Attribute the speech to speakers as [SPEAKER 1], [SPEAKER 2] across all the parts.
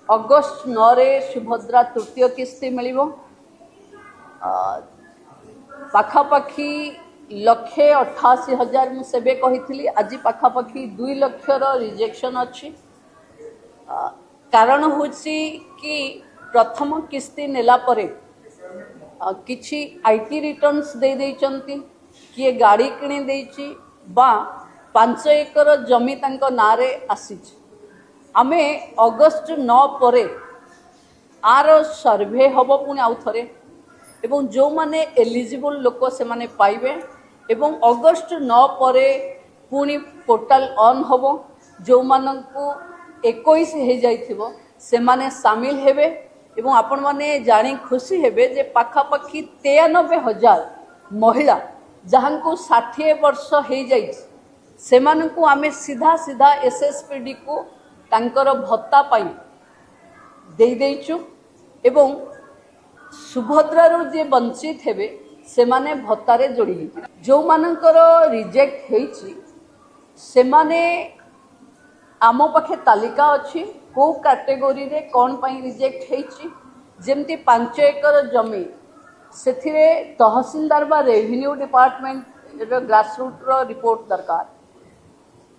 [SPEAKER 1] August 9 रे सुभद्रा तृतीय किस्ती मिल पाखापाखि 1,88,000 मुझे कही आज पाखापाखि 2 लक्षर रिजेक्शन अच्छी कारण हूँ कि प्रथम किस्ती नेला परे किछि आईटी रिटर्न्स दे देइचंती किए गाड़ी किणी देइची बा 5 एकर जमी तांको नारे आसीच आमे अगस्ट 9 परे आर सर्वे हब पुणी आउ थरे एवं जो माने एलिजिबल लोक से माने पाइबे एवं अगस्ट 9 परे पुणी पोर्टाल ऑन हब जो मानकु 21 हो जाइथिबो से माने शामिल हेबे एवं आपण माने जानी खुशी हेबे जे पाखापाखि 93,000 महिला जहां को 60 वर्ष हो जाइछ से मानकु आमे सीधा सीधा एसएसपीडी को तांकर भत्ता पाई दे देइछु एवं सुभद्रारू जे वंचित हेबे से माने भत्तारे जोड़ी जो मानकर रिजेक्ट हेछि से माने आम पाखे तालिका अच्छी को कैटेगोरी रे कौन पाई रिजेक्ट हेछि जेमती 5 एकर जमी से तहसीलदार बा रेवेन्यू डिपार्टमेंट ग्रासरूट रो रिपोर्ट दरकार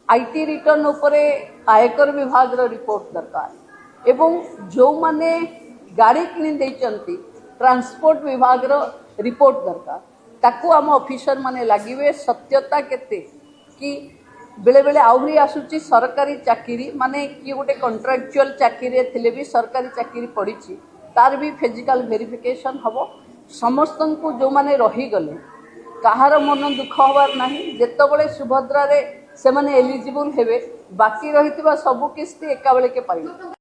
[SPEAKER 1] आईटी रिटर्न उपरे आयकर विभाग रो रिपोर्ट दरकार एवं जो माने गाड़ी किनी देइचंती ट्रांसपोर्ट विभाग रो रिपोर्ट दरकार ताकू आम ऑफिसर माने लागिवे सत्यता केते कि बेले बेले आहरी आसुची सरकारी चाकरी माने कि गोटे कॉन्ट्रैक्चुअल चाकरी थिले भी सरकारी चाकरी पड़ी तार भी फिजिकल वेरिफिकेशन हबो समस्त को जो माने रही गले कहार मन दुख हबार नाही जेतबेले सुभद्रा रे से माने एलिजिबल हेबे बाकी रहितबा सब किस्ती एका बेले के पाइबे।